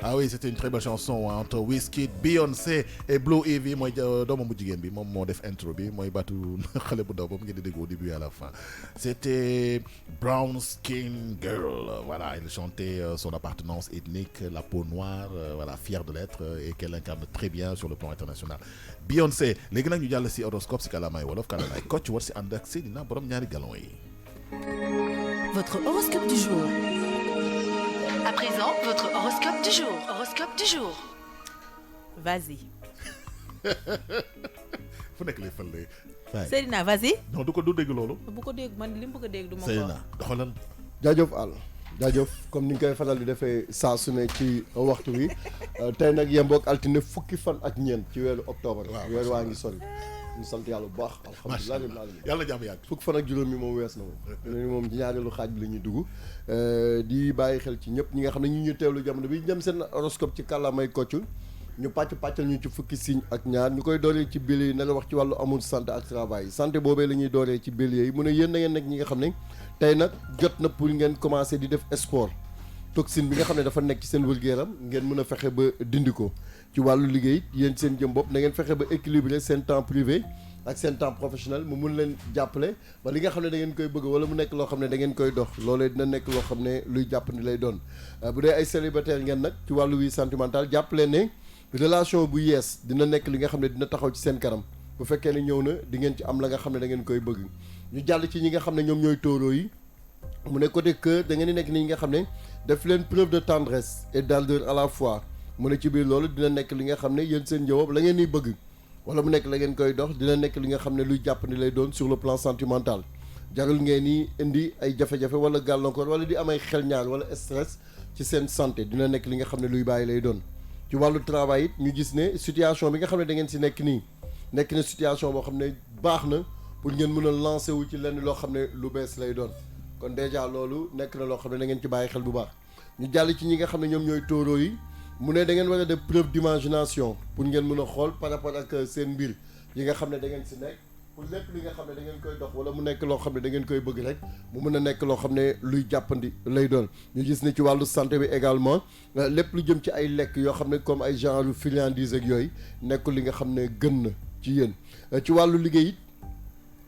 Ah oui, c'était une très belle chanson entre Wizkid, Beyoncé et Blue Ivy. Moi, doomam bu jigéen bi moom moo def intro bi mooy baatu xale bu ndaw boobu ngeen di dégg au début et à la fin. C'était Brown Skin Girl. Voilà, elle chantait son appartenance ethnique, la peau noire, voilà, fière de l'être et qu'elle incarne très bien sur le plan international. Beyoncé léegi nag ñu jàll si horoscope si kàllaamay wolof kàllaamay Kocc war si ànd ak Seydina borom ñaari galon yi. Votre horoscope du jour. À présent, votre horoscope du jour. Horoscope du jour. Vas-y. fu nekk lay fële. Seydina vas-y. non du dégg loolu. bu ko dégg man li mu bëgg a dégg du ma ko. Seydina doxalal. jaajëf Al jaajëf comme ni nga koy faral di defee saa su ne ci waxtu wi tey nag yemboog altine fukki fan ak ñeent ci weeru octobre. waaw weer waa ngi sori. ñu sant yàlla bu baax. alhamdulilah rabbil alamin yàlla jàmm yàgg. fukki fan ak juróom yi moom wees na moom. moom ci ñaareelu xaaj bi la ñuy dugg. di bàyyi xel ci ñëpp ñi nga xam ne ñu teewlu jamono bi jëm seen horoscope ci kàllaamay Kocc ñu pàccal ñu ci fukki signe ak ñaar ñu koy dooree ci bélier yi na la wax ci wàllu amour santé ak travail santé boobee la ñuy dooree ci bélier yi mu ne yéen na ngeen nekk ñi nga xam ne tey nag jot na pour ngeen commencer di def sport toxine bi nga xam ne dafa nekk ci seen wér-gu-yaram ngeen mën a fexe ba dindi ko ci wàllu liggéey yéen seen jëm bopp na ngeen fexe ba équilibrer seen temps privé ak seen temps professionnel mu mun leen jàppale ba li nga xam ne da ngeen koy bëgg wala mu nekk loo xam ne da ngeen koy dox loolee dina nekk loo xam ne luy jàppandi lay doon bu dee ay célibataire ngeen nag ci wàllu wi sentimental jàppale ne relation bu yees dina nekk li nga xam ne dina taxaw ci seen kanam bu fekkee ne ñëw na di ngeen ci am la nga xam ne da ngeen koy bëgg ñu jàll ci ñi nga xam ne ñoom ñooy taureau yi mu ne côté cœur da ngeen di nekk ni nga xam ne def leen preuve de tendresse et d'ardeur à la fois mu ne ci biir loolu dina nekk li nga xam ne yéen seen njaboot la ngeen di bëgg wala mu nekk la ngeen koy dox dina nekk li nga xam ne luy jàppandi lay doon sur le plan sentimental jarul ngeen ni indi ay jafe-jafe wala gàllankoor wala di am ay xel ñaar wala stress ci seen santé dina nekk li nga xam ne luy bàyyi lay doon ci wàllu travail it ñu gis ne situation bi nga xam ne da ngeen si nekk nii nekk na situation boo xam ne baax na pour ngeen mën a lancer wu ci lenn loo xam ne lu bees lay doon kon déjà loolu nekk na loo xam ne da ngeen ci bàyyi xel bu baax ñu jàll ci ñi nga xam ne ñoom ñooy taureau yi mu ne da ngeen war a def preuve d'imagination pour ngeen mën a xool par rapport ak seen mbir yi nga xam ne da ngeen si nekk pour lépp li nga xam ne da ngeen koy dox wala mu nekk loo xam ne da ngeen koy bëgg rek mu mën a nekk loo xam ne luy jàppandi lay doon ñu gis ne ci wàllu santé bi également lépp lu jëm ci ay lekk yoo xam ne comme ay genre friandises ak yooyu nekkul li nga xam ne gën na ci yéen ci wàllu liggéey it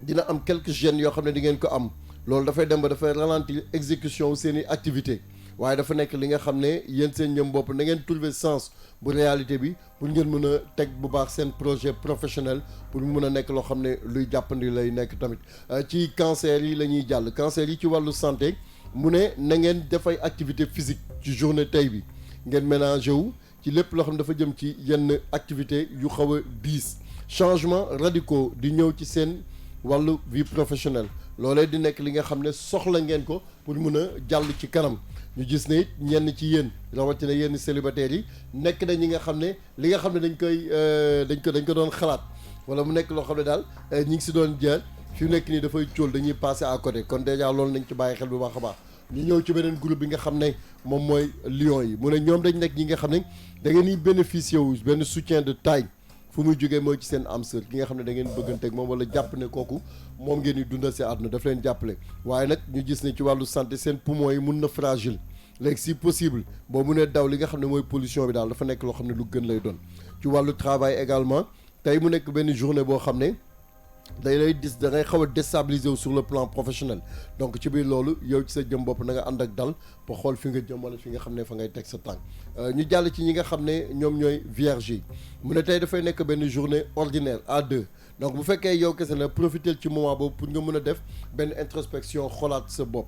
dina am quelques gênes yoo xam ne di ngeen ko am loolu dafay dem ba dafay ralentir exécution wu seen i activité waaye dafa nekk li nga xam ne yéen seen ñëm bopp na ngeen trouver sens bu réalité bi pour ngeen mën a teg bu baax seen projet professionnel pour mu mën a nekk loo xam ne luy jàppandi lay nekk tamit ci cancer yi la ñuy jàll cancer yi ci wàllu santé mu ne na ngeen def ay activité physique ci journée tey bi ngeen ménager wu ci lépp loo xam ne dafa jëm ci yenn activité yu xaw a diis changement radicaux di ñëw ci seen wàllu vie professionnelle loolee di nekk li nga xam ne soxla ngeen ko pour mën a jàll ci kanam ñu gis ne it ñenn ci yéen rawatina yenn célibataires yi nekk na ñi nga xam ne li nga xam ne dañ ko doon xalaat wala mu nekk loo xam ne daal ñi ngi si doon jaar fi mu nekk nii dafay cóol dañuy passer à côté kon déjà loolu nañ ci bàyyi xel bu baax a baax ñu ñëw ci beneen groupe bi nga xam ne moom mooy lion yi mu ne ñoom dañ nekk ñi nga xam ne da ngeen di bénéficier wu benn soutien de taille fu muy jógee mooy ci seen am sër ki nga xam ne da ngeen bëgganteeg moom wala jàpp ne kooku moom ngeen di dundal si àdduna daf leen jàppale waaye nag ñu gis ne ci wàllu santé seen poumon yi mun na fragile léegi si possible boo munee daw li nga xam ne mooy pollution bi daal dafa nekk loo xam ne lu gën lay doon ci wàllu travail également tey mu nekk benn journée boo xam ne day lay da ngay xaw a déstabiliser wu sur le plan professionnel donc ci biir loolu yow ci sa jëm bopp na nga ànd ak dal pour xool fi nga jëm wala fi nga xam ne fa ngay teg sa tànk ñu jàll ci ñi nga xam ne ñoom ñooy vierge yi mu ne tey dafay nekk benn journée ordinaire à deux donc bu fekkee yow kese na profiter ci moment boobu pour nga mën a def benn introspection xoolaat sa bopp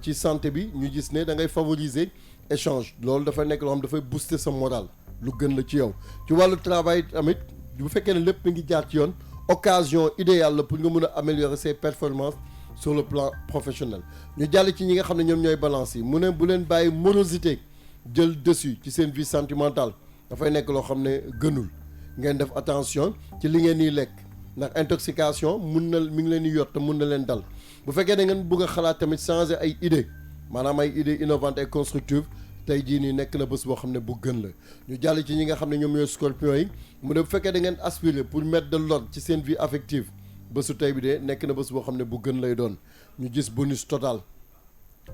ci santé bi ñu gis ne da ngay favoriser échange loolu dafay nekk loo xam dafay booster sa moral lu gën la ci yow ci wàllu travail tamit bu fekkee ne lépp mi ngi jaar ci yoon occasion idéale la pour nga mën a améliorer ses performances sur le plan professionnel ñu jàll ci ñi nga xam ne ñoom ñooy balance yi mu ne bu leen bàyyi morosité jël dessus ci seen vie sentimentale dafay nekk loo xam ne gënul ngeen def attention ci li ngeen di lekk ndax intoxication mun na mi ngi leen di yor te mun na leen dal bu fekkee da ngeen bëgg a xalaat tamit changer ay idées maanaam ay idées innovantes et constructives tey jii nii nekk na bés boo xam ne bu gën la ñu jàll ci ñi nga xam ne ñoom ñooy scorpion yi mu ne bu fekkee da ngeen aspirer pour mettre de l'ordre ci seen vie affective bésu tey bi de nekk na bés boo xam ne bu gën lay doon ñu gis bonus total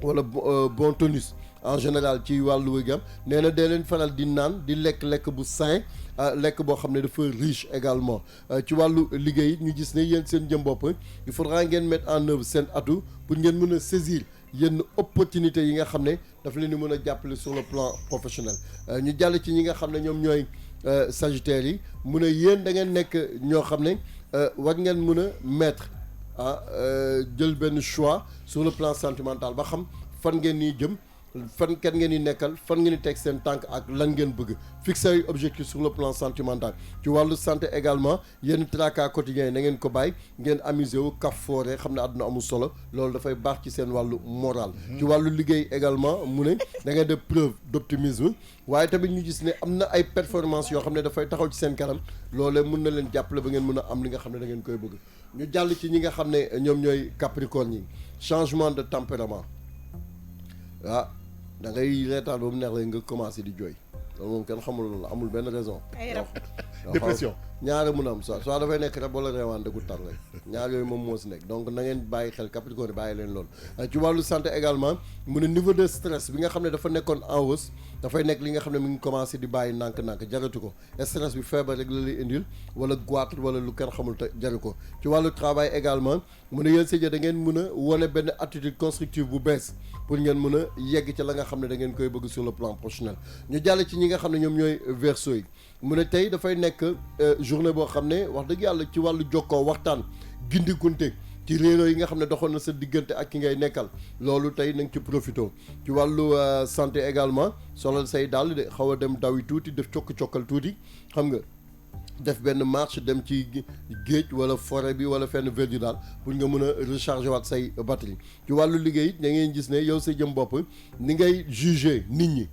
wala bon tonus en général ci wàllu wëggam nee na dee leen faral di naan di lekk bu sain lekk boo xam ne dafa riche également ci wàllu liggéey ñu gis ne yéen seen jëm bopp il faudra ngeen mettre en œuvre seen atout pour ngeen mën a saisir yenn opportunités yi nga xam ne daf leen di mën a jàppale sur le plan professionnel ñu jàll ci ñi nga xam ne ñoom ñooy sagittaires yi mu ne yéen da ngeen nekk ñoo xam ne war ngeen mën a mettre jël benn choix sur le plan sentimental ba xam fan ngeen ni jëm fan kenn ngeen di nekkal fan ngeen di teg seen tànk ak lan ngeen bëgg fixer ay objectif sur le plan sentimental ci wàllu santé également yenn tracas quotidiens yi na ngeen ko bàyyi ngeen amuser wu kaf foore xam ne àdduna amul solo loolu dafay baax ci seen wàllu moral ci wàllu liggéey également mu ne da ngeen def preuve d'optimisme waaye tamit ñu gis ne am na ay performance yoo xam ne dafay taxaw ci seen kanam loolee mun na leen jàppale ba ngeen mën a am li nga xam ne da ngeen koy bëgg ñu jàll ci ñi nga xam ne ñoom ñooy capricorne yi changement de tempérament da ngay reetaan ba mu neex la nga commencé di jooy loolu moom kenn xamul loolu amul benn raison. ay rab dépression ñaare mun a am soit dafay nekk rab wala reewaan dëggu tar rek ñaar yooyu moom moo si nekk donc na ngeen bàyyi xel Capricorne bàyyi leen loolu ci wàllu santé également mu ne niveau de stress bi nga xam ne dafa nekkoon en hausse dafay nekk li nga xam ne mi ngi commencé di bàyyi nànk-nànk jaratu ko stress bi feebar rek la lay indil wala goitre wala lu kenn xamul te jaru ko ci wàllu travail également mu ne yéen Sédhiou da ngeen mën a wane benn attitude constructive bu bees pour ngeen mën a yegg ci la nga xam ne da ngeen koy bëgg sur le plan professionnel ñu jàll ci ñi nga xam ne ñoom ñooy Verseau yi mu ne tey dafay nekk journée boo xam ne wax dëgg yàlla ci wàllu jokkoo waxtaan gindikunte ci réeróo yi nga xam ne doxoon na sa diggante ak ki ngay nekkal loolu tey na nga ci profité ci wàllu santé également solal say dàll de xaw a dem daw yi tuuti def cokk-cokkal tuuti xam nga def benn marche dem ci géej wala forêt bi wala fenn verdure daal pour nga mën a recharger waat say batterie ci wàllu liggéey it da ngeen gis ne yow sa jëm bopp ni ngay juger nit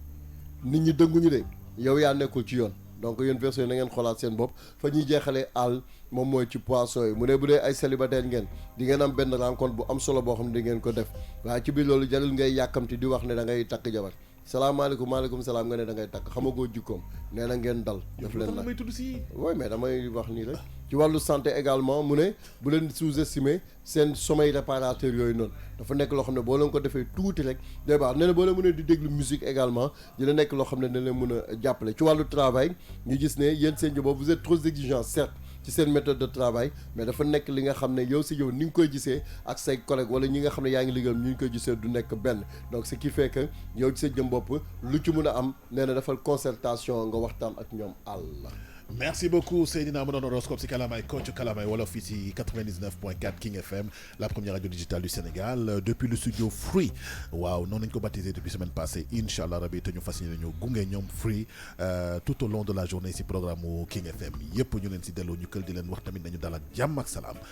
ñi dënguñu de yow yaa nekkul ci yoon donc yéen Verseau yi na ngeen xoolaat seen bopp fa ñuy jeexalee àll moom mooy ci poisson yi mu ne bu dee ay célibataire ngeen di ngeen am benn rencontre bu am solo boo xam ne di ngeen ko def waaye ci biir loolu jarul ngay yàkkamti di wax ne da ngay takk jabar salaamaaleykum maaleykum salaam nga ne da ngay takk xamagoo jikkoom nee na ngeen dal def leen nag oui mais damay wax nii rek ci wàllu santé également mu ne bu leen sous-estimer seen sommeil réparateur yooyu noonu dafa nekk loo xam ne boo leen ko defee tuuti rek day baax nee na boo leen mën a di déglu musique également dina nekk loo xam ne dina leen mën a jàppale ci wàllu travail ñu gis ne yéen seen jë boobu vous êtes trop exigeants certes ci seen méthode de travail mais dafa nekk li nga xam ne yow si yow ni nga koy gisee ak say collègues wala ñi nga xam ne yaa ngi liggéeyal ñu ngi koy gisee du nekk benn donc ce qui fait que yow ci sa jëm bopp lu ci mën a am nee na defal concertation nga waxtaan ak ñoom àll. Merci beaucoup Seydina mu doon horoscope si Kalamay Kocc Kalamay wolof fii si 99.4 King FM la première radio digitale du Sénégal depuis le studio Free waaw noonu nañ ko baptisé depuis semaine passée incha allah rabi te ñu fas yéene ñëw gunge ñoom Free tout au long de la journée si programme King FM yëpp ñu leen si delloo ñu kël di leen wax tamit nañu dal ak jàmm ak salaam